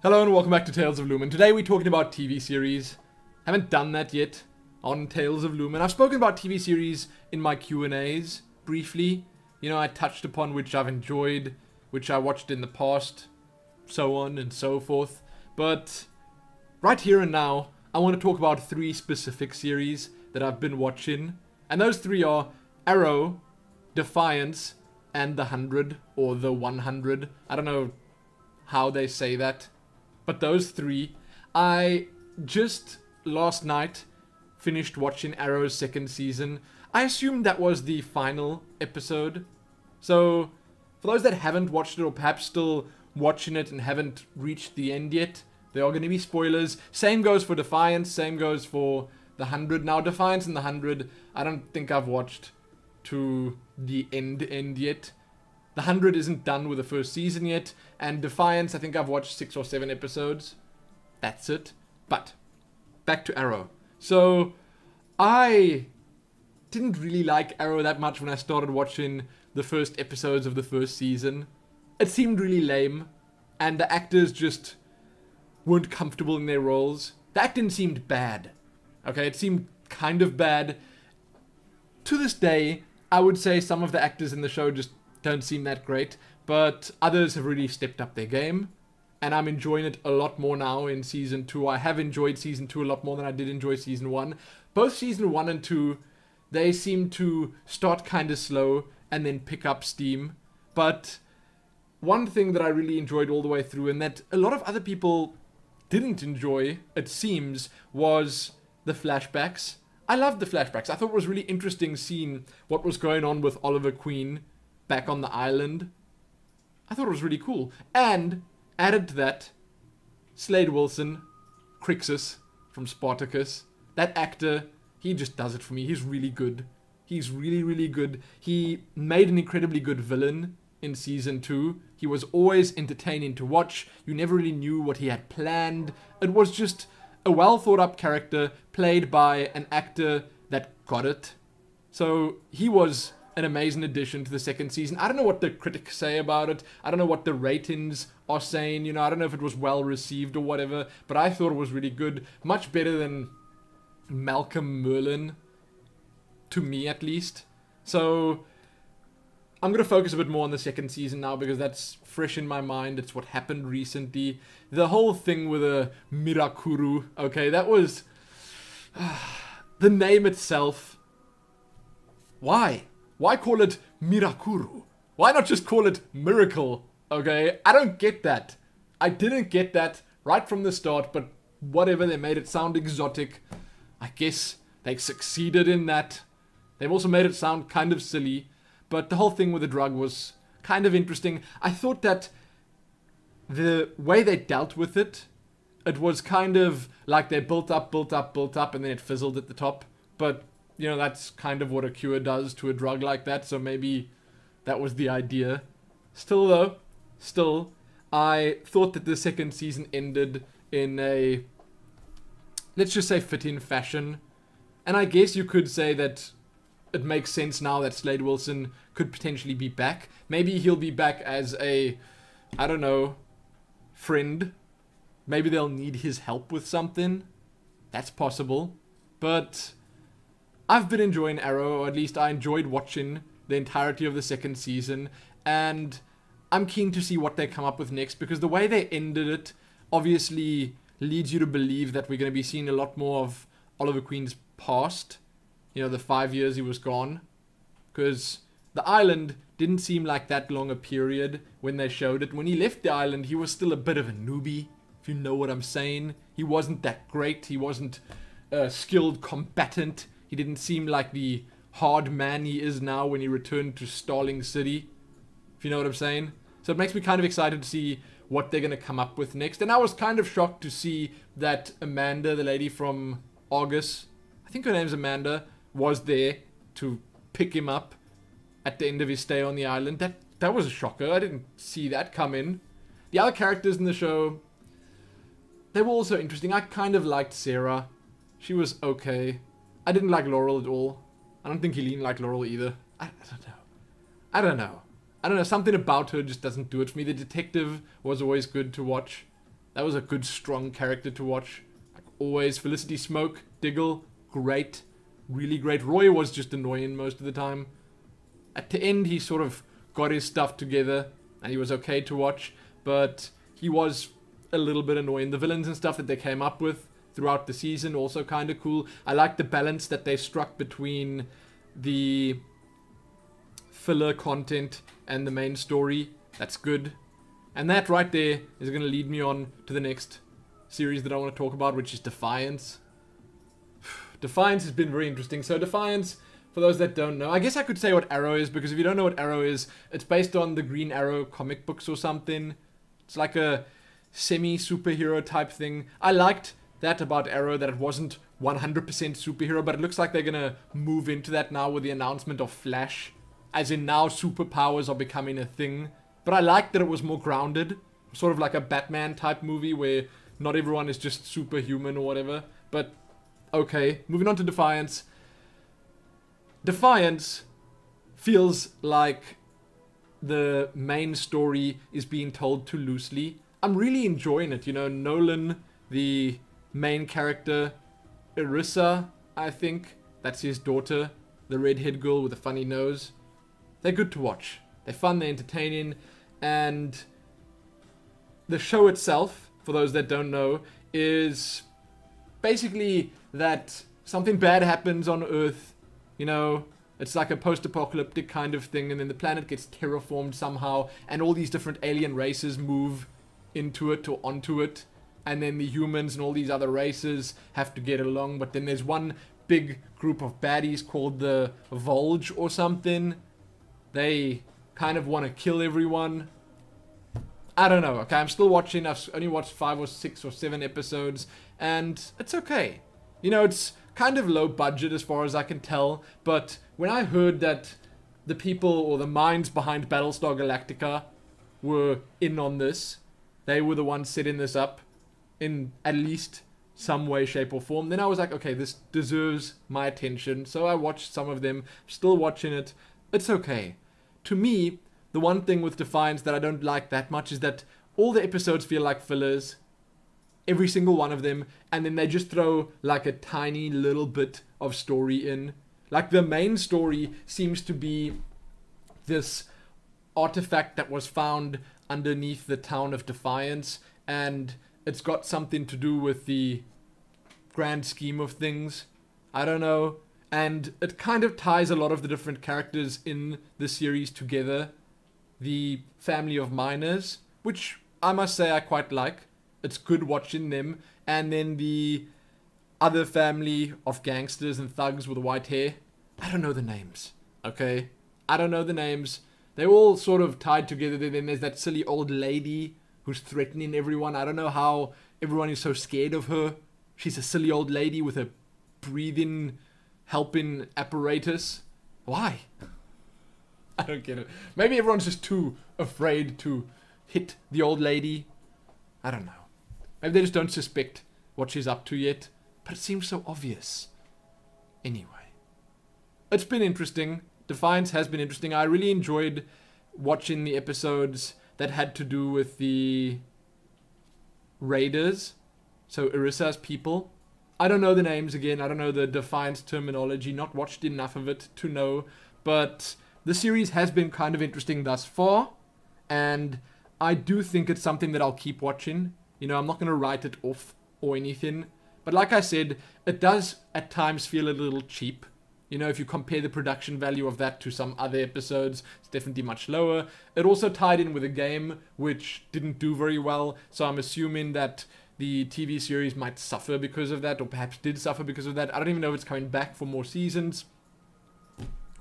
Hello and welcome back to Tales of Lumin. Today we're talking about TV series. Haven't done that yet on Tales of Lumin. I've spoken about TV series in my Q&As briefly. You know, I touched upon which I've enjoyed, which I watched in the past, so on and so forth. But right here and now, I want to talk about 3 specific series that I've been watching. And those 3 are Arrow, Defiance, and The 100, or The 100. I don't know how they say that. But those 3, I just last night finished watching Arrow's 2nd season. I assumed that was the final episode. So, for those that haven't watched it or perhaps still watching it and haven't reached the end yet, there are going to be spoilers. Same goes for Defiance, same goes for The 100. Now, Defiance and The 100, I don't think I've watched to the end yet. The 100 isn't done with the first season yet, and Defiance, I think I've watched 6 or 7 episodes. That's it. But, back to Arrow. So, I didn't really like Arrow that much when I started watching the first episodes of the first season. It seemed really lame, and the actors just weren't comfortable in their roles. The acting seemed bad. Okay, it seemed kind of bad. To this day, I would say some of the actors in the show just don't seem that great, but others have really stepped up their game, and I'm enjoying it a lot more now in Season 2. I have enjoyed Season 2 a lot more than I did enjoy Season 1. Both Season 1 and 2, they seem to start kind of slow and then pick up steam, but one thing that I really enjoyed all the way through, and that a lot of other people didn't enjoy, it seems, was the flashbacks. I loved the flashbacks. I thought it was really interesting seeing what was going on with Oliver Queen back on the island. I thought it was really cool. And, added to that, Slade Wilson, Crixus from Spartacus. That actor, he just does it for me. He's really good. He's really, really good. He made an incredibly good villain in Season 2. He was always entertaining to watch. You never really knew what he had planned. It was just a well thought up character played by an actor that got it. So, he was an amazing addition to the 2nd season. I don't know what the critics say about it. I don't know what the ratings are saying. You know, I don't know if it was well received or whatever. But I thought it was really good. Much better than Malcolm Merlin. To me, at least. So, I'm going to focus a bit more on the 2nd season now because that's fresh in my mind. It's what happened recently. The whole thing with a Mirakuru. Okay, that was the name itself. Why? Why call it Mirakuru? Why not just call it Miracle? Okay, I don't get that. I didn't get that right from the start, but whatever, they made it sound exotic. I guess they succeeded in that. They've also made it sound kind of silly, but the whole thing with the drug was kind of interesting. I thought that the way they dealt with it, it was kind of like they built up, and then it fizzled at the top. But you know, that's kind of what a cure does to a drug like that, so maybe that was the idea. Still though, I thought that the 2nd season ended in a, let's just say, fitting fashion. And I guess you could say that it makes sense now that Slade Wilson could potentially be back. Maybe he'll be back as a, I don't know, friend. Maybe they'll need his help with something. That's possible. But I've been enjoying Arrow, or at least I enjoyed watching the entirety of the 2nd season, and I'm keen to see what they come up with next, because the way they ended it obviously leads you to believe that we're going to be seeing a lot more of Oliver Queen's past, you know, the 5 years he was gone, because the island didn't seem like that long a period when they showed it. When he left the island, he was still a bit of a newbie, if you know what I'm saying. He wasn't that great, he wasn't a skilled combatant. He didn't seem like the hard man he is now when he returned to Starling City, if you know what I'm saying. So it makes me kind of excited to see what they're going to come up with next. And I was kind of shocked to see that Amanda, the lady from Argus, I think her name's Amanda, was there to pick him up at the end of his stay on the island. That was a shocker. I didn't see that come in. The other characters in the show, they were also interesting. I kind of liked Sarah. She was okay. I didn't like Laurel at all. I don't think Helene liked Laurel either. I don't know. Something about her just doesn't do it for me. The detective was always good to watch. That was a good, strong character to watch. Like always, Felicity Smoke, Diggle, great. Really great. Roy was just annoying most of the time. At the end, he sort of got his stuff together, and he was okay to watch, but he was a little bit annoying. The villains and stuff that they came up with throughout the season, also kind of cool. I like the balance that they struck between the filler content and the main story. That's good. And that right there is going to lead me on to the next series that I want to talk about, which is Defiance. Defiance has been very interesting. So Defiance, for those that don't know, I guess I could say what Arrow is, because if you don't know what Arrow is, it's based on the Green Arrow comic books or something. It's like a semi-superhero type thing. I liked that about Arrow, that it wasn't 100% superhero, but it looks like they're gonna move into that now with the announcement of Flash. As in now superpowers are becoming a thing. But I liked that it was more grounded. Sort of like a Batman type movie where not everyone is just superhuman or whatever. But, okay. Moving on to Defiance. Defiance feels like the main story is being told too loosely. I'm really enjoying it. You know, Nolan, the main character, Irissa, I think. That's his daughter. The redhead girl with a funny nose. They're good to watch. They're fun, they're entertaining, and the show itself, for those that don't know, is basically that something bad happens on Earth, you know, it's like a post-apocalyptic kind of thing, and then the planet gets terraformed somehow, and all these different alien races move into it or onto it, and then the humans and all these other races have to get along, but then there's one big group of baddies called the Volge or something. They kind of want to kill everyone. I don't know. Okay, I'm still watching. I've only watched 5 or 6 or 7 episodes, and it's okay. You know, it's kind of low budget as far as I can tell, but when I heard that the people or the minds behind Battlestar Galactica were in on this, they were the ones setting this up in at least some way, shape, or form, then I was like, okay, this deserves my attention. So I watched some of them, still watching it. It's okay. To me, the one thing with Defiance that I don't like that much is that all the episodes feel like fillers. Every single one of them. And then they just throw like a tiny little bit of story in. Like the main story seems to be this artifact that was found underneath the town of Defiance. And it's got something to do with the grand scheme of things. I don't know. And it kind of ties a lot of the different characters in the series together. The family of miners, which I must say I quite like. It's good watching them. And then the other family of gangsters and thugs with white hair. I don't know the names, okay? I don't know the names. They're all sort of tied together. Then there's that silly old lady who's threatening everyone. I don't know how everyone is so scared of her. She's a silly old lady with a breathing helping apparatus. Why? I don't get it. Maybe everyone's just too afraid to hit the old lady. I don't know. Maybe they just don't suspect what she's up to yet. But it seems so obvious. Anyway. It's been interesting. Defiance has been interesting. I really enjoyed watching the episodes that had to do with the Raiders. So Irissa's people. I don't know the names again. I don't know the Defiance terminology. Not watched enough of it to know. But the series has been kind of interesting thus far. And I do think it's something that I'll keep watching. You know, I'm not going to write it off or anything. But like I said, it does at times feel a little cheap. You know, if you compare the production value of that to some other episodes, it's definitely much lower. It also tied in with a game which didn't do very well. So I'm assuming that the TV series might suffer because of that, or perhaps did suffer because of that. I don't even know if it's coming back for more seasons.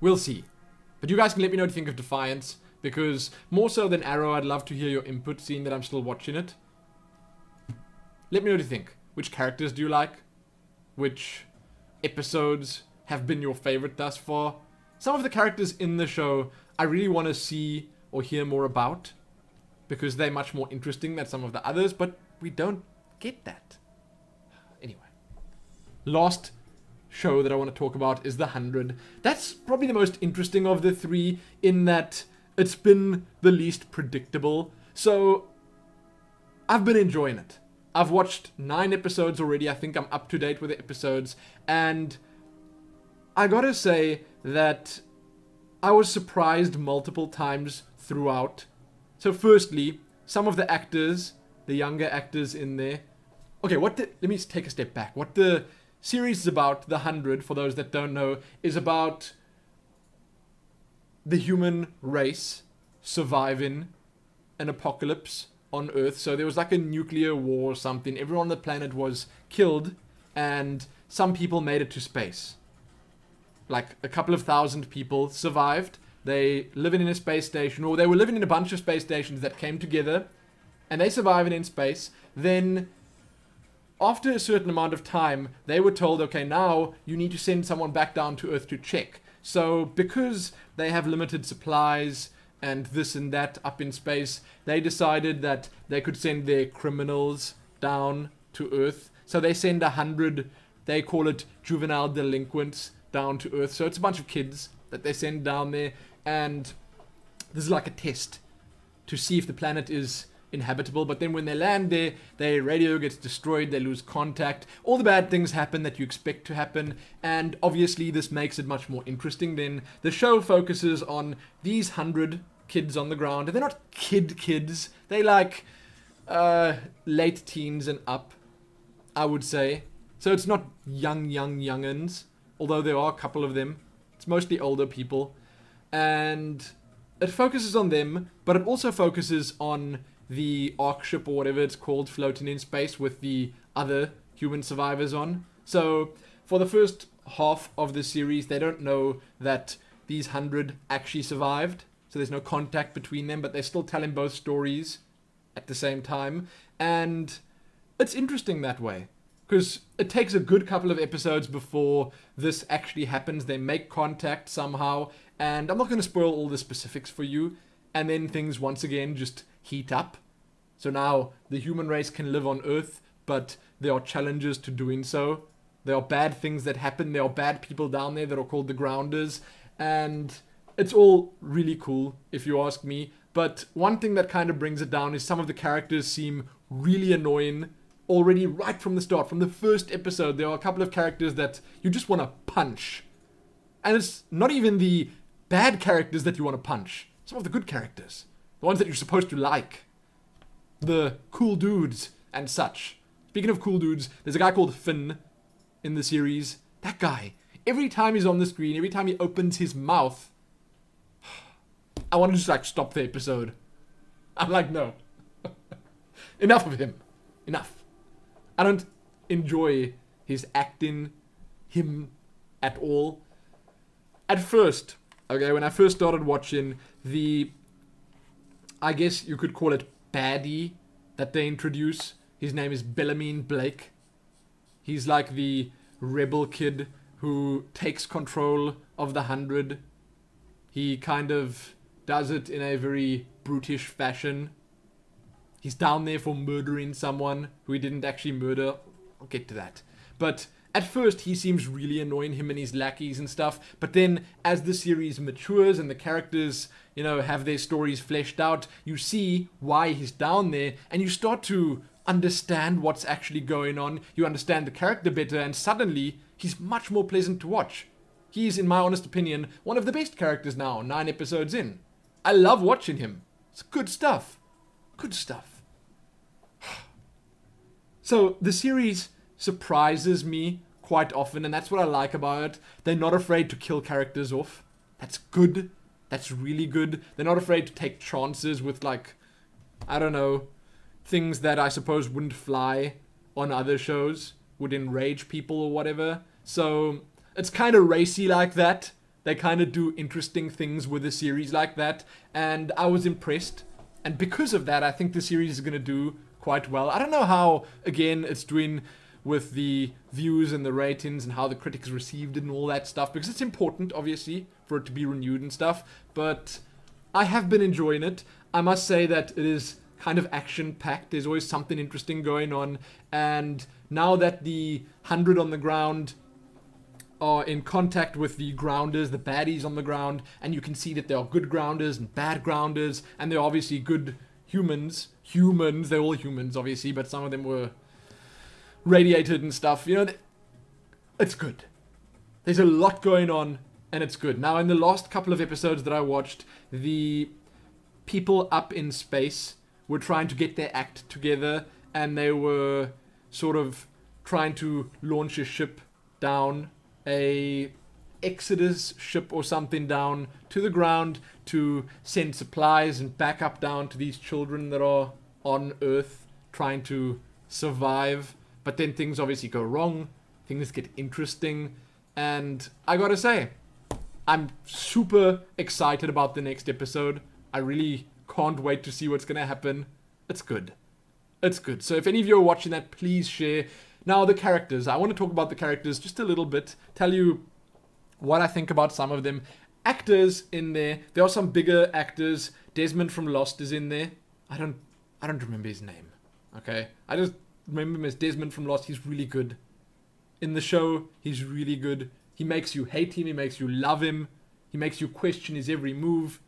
We'll see. But you guys can let me know what you think of Defiance, because more so than Arrow, I'd love to hear your input, seeing that I'm still watching it. Let me know what you think. Which characters do you like? Which episodes have been your favorite thus far? Some of the characters in the show I really want to see or hear more about, because they're much more interesting than some of the others, but we don't get that. Anyway. Last show that I want to talk about is The 100. That's probably the most interesting of the three, in that it's been the least predictable. So I've been enjoying it. I've watched 9 episodes already. I think I'm up to date with the episodes. And I gotta say that I was surprised multiple times throughout. So firstly, some of the actors, the younger actors in there. Okay, let me take a step back. What the series is about, The 100, for those that don't know, is about the human race surviving an apocalypse on Earth. So there was like a nuclear war or something. Everyone on the planet was killed, and some people made it to space. Like a couple of thousand people survived. They living in a space station, or they were living in a bunch of space stations that came together, and they survived in space. Then after a certain amount of time, they were told, okay, now you need to send someone back down to Earth to check. So because they have limited supplies and this and that up in space, they decided that they could send their criminals down to Earth. So they send 100, they call it juvenile delinquents, down to Earth. So it's a bunch of kids that they send down there, and this is like a test to see if the planet is inhabitable. But then when they land there, their radio gets destroyed, they lose contact, all the bad things happen that you expect to happen, and obviously this makes it much more interesting. Then the show focuses on these 100 kids on the ground, and they're not kids, they like late teens and up, I would say. So it's not youngins, although there are a couple of them. It's mostly older people, and it focuses on them, but it also focuses on the Ark ship, or whatever it's called, floating in space with the other human survivors on. So for the first half of the series, they don't know that these 100 actually survived, so there's no contact between them, but they're still telling both stories at the same time, and it's interesting that way, because it takes a good couple of episodes before this actually happens. They make contact somehow, and I'm not going to spoil all the specifics for you, and then things once again just heat up. So now the human race can live on Earth, but there are challenges to doing so. There are bad things that happen. There are bad people down there that are called the Grounders, and it's all really cool, if you ask me. But one thing that kind of brings it down is some of the characters seem really annoying already right from the start. From the first episode, there are a couple of characters that you just want to punch. And it's not even the bad characters that you want to punch. Some of the good characters. The ones that you're supposed to like. The cool dudes and such. Speaking of cool dudes, there's a guy called Finn in the series. That guy, every time he's on the screen, every time he opens his mouth, I want to just like stop the episode. I'm like, no. Enough of him. Enough. I don't enjoy his acting, him at all. At first, okay, when I first started watching, I guess you could call it baddie that they introduce, his name is Bellarmine Blake. He's like the rebel kid who takes control of the 100. He kind of does it in a very brutish fashion. He's down there for murdering someone who he didn't actually murder. I'll get to that. But at first, he seems really annoying, him and his lackeys and stuff. But then, as the series matures and the characters, you know, have their stories fleshed out, you see why he's down there, and you start to understand what's actually going on. You understand the character better, and suddenly, he's much more pleasant to watch. He's, in my honest opinion, one of the best characters now, 9 episodes in. I love watching him. It's good stuff. Good stuff. So, the series surprises me quite often, and that's what I like about it. They're not afraid to kill characters off. That's good. That's really good. They're not afraid to take chances with, like, I don't know, things that I suppose wouldn't fly on other shows, would enrage people or whatever. So, it's kind of racy like that. They kind of do interesting things with a series like that, and I was impressed. And because of that, I think the series is going to do quite well. I don't know how, again, it's doing with the views and the ratings and how the critics received it and all that stuff, because it's important, obviously, for it to be renewed and stuff, but I have been enjoying it. I must say that it is kind of action-packed. There's always something interesting going on, and now that the 100 on the ground are in contact with the grounders, the baddies on the ground, and you can see that there are good grounders and bad grounders, and there are obviously good humans humans. They're all humans, obviously, but some of them were radiated and stuff. You know, it's good. There's a lot going on, and it's good. Now, in the last couple of episodes that I watched, the people up in space were trying to get their act together, and they were sort of trying to launch a ship down, a Exodus ship or something, down to the ground to send supplies and backup down to these children that are on Earth trying to survive. But then things obviously go wrong, things get interesting, and I gotta say, I'm super excited about the next episode. I really can't wait to see what's gonna happen. It's good. It's good. So if any of you are watching that, please share. Now, the characters. I want to talk about the characters just a little bit. Tell you what I think about some of them. Actors in there. There are some bigger actors. Desmond from Lost is in there. I don't remember his name. Okay? I just remember him as Desmond from Lost. He's really good. In the show, he's really good. He makes you hate him. He makes you love him. He makes you question his every move.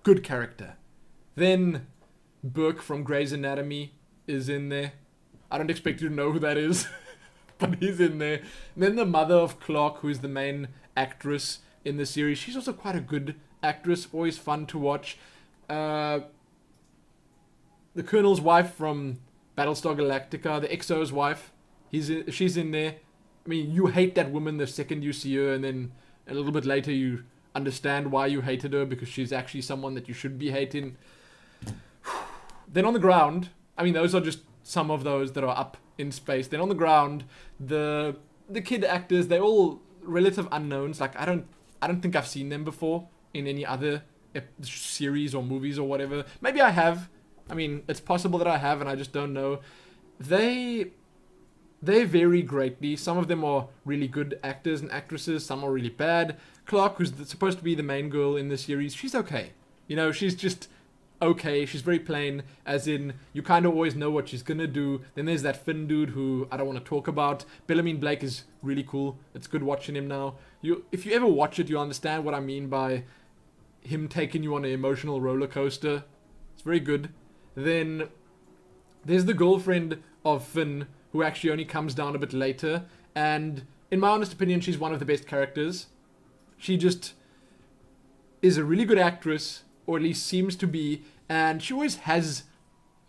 Good character. Then Burke from Grey's Anatomy is in there. I don't expect you to know who that is, but he's in there. And then the mother of Clark, who is the main actress in the series. She's also quite a good actress, always fun to watch. The Colonel's wife from Battlestar Galactica, the XO's wife, she's in there. I mean, you hate that woman the second you see her, and then a little bit later you understand why you hated her, because she's actually someone that you should be hating. Then on the ground, I mean, those are just some of those that are up in space. Then on the ground, the kid actors, they're all relative unknowns. Like, I don't think I've seen them before in any other series or movies or whatever. Maybe I have. I mean, it's possible that I have, and I just don't know. They vary greatly. Some of them are really good actors and actresses. Some are really bad. Clark, who's supposed to be the main girl in the series, she's okay. You know, she's just okay. She's very plain, as in, you kind of always know what she's gonna do. Then there's that Finn dude who I don't want to talk about. Bellarmine Blake is really cool. It's good watching him now. If you ever watch it, you understand what I mean by him taking you on an emotional roller coaster. It's very good. Then there's the girlfriend of Finn, who actually only comes down a bit later, and in my honest opinion, she's one of the best characters. She just is a really good actress, or at least seems to be, and she always has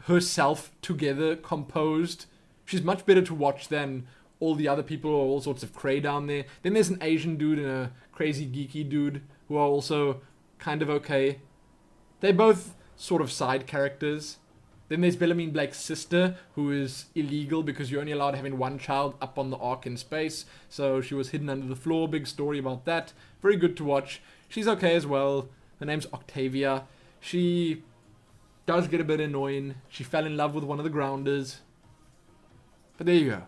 herself together, composed. She's much better to watch than all the other people, or all sorts of cray down there. Then there's an Asian dude and a crazy geeky dude who are also kind of okay. They're both sort of side characters. Then there's Bellarmine Blake's sister, who is illegal because you're only allowed having one child up on the Ark in space. So she was hidden under the floor. Big story about that. Very good to watch. She's okay as well. Her name's Octavia. She does get a bit annoying. She fell in love with one of the grounders. But there you go.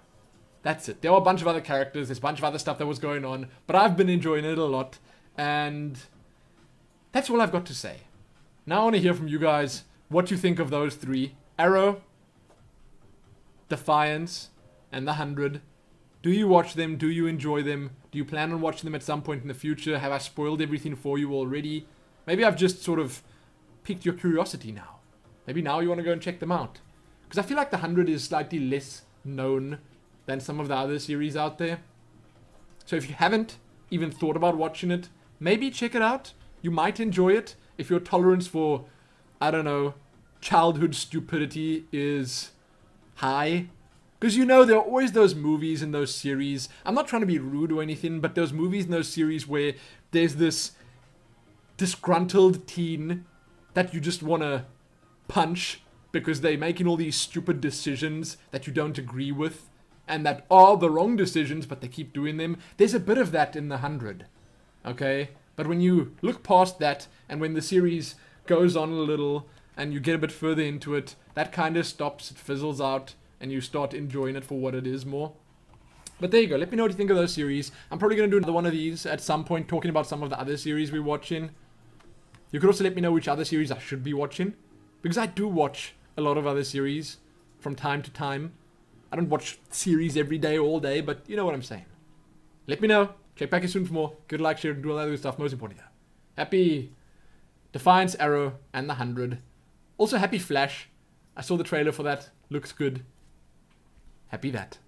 That's it. There were a bunch of other characters. There's a bunch of other stuff that was going on. But I've been enjoying it a lot. And that's all I've got to say. Now I want to hear from you guys what you think of those three. Arrow, Defiance, and The 100. Do you watch them? Do you enjoy them? Do you plan on watching them at some point in the future? Have I spoiled everything for you already? Maybe I've just sort of piqued your curiosity now. Maybe now you want to go and check them out. Because I feel like The 100 is slightly less known than some of the other series out there. So if you haven't even thought about watching it, maybe check it out. You might enjoy it if your tolerance for, I don't know, childhood stupidity is high. Because you know, there are always those movies and those series. I'm not trying to be rude or anything, but those movies and those series where there's this disgruntled teen that you just want to punch because they're making all these stupid decisions that you don't agree with and that are the wrong decisions, but they keep doing them. There's a bit of that in The 100. Okay? But when you look past that, and when the series goes on a little, and you get a bit further into it, that kind of stops, it fizzles out, and you start enjoying it for what it is more. But there you go. Let me know what you think of those series. I'm probably going to do another one of these at some point, talking about some of the other series we're watching. You could also let me know which other series I should be watching, because I do watch a lot of other series from time to time. I don't watch series every day, all day, but you know what I'm saying. Let me know. Check back soon for more. Good luck, share, do all that other stuff. Most importantly, happy Defiance, Arrow, and The 100. Also, happy Flash. I saw the trailer for that. Looks good. Happy that.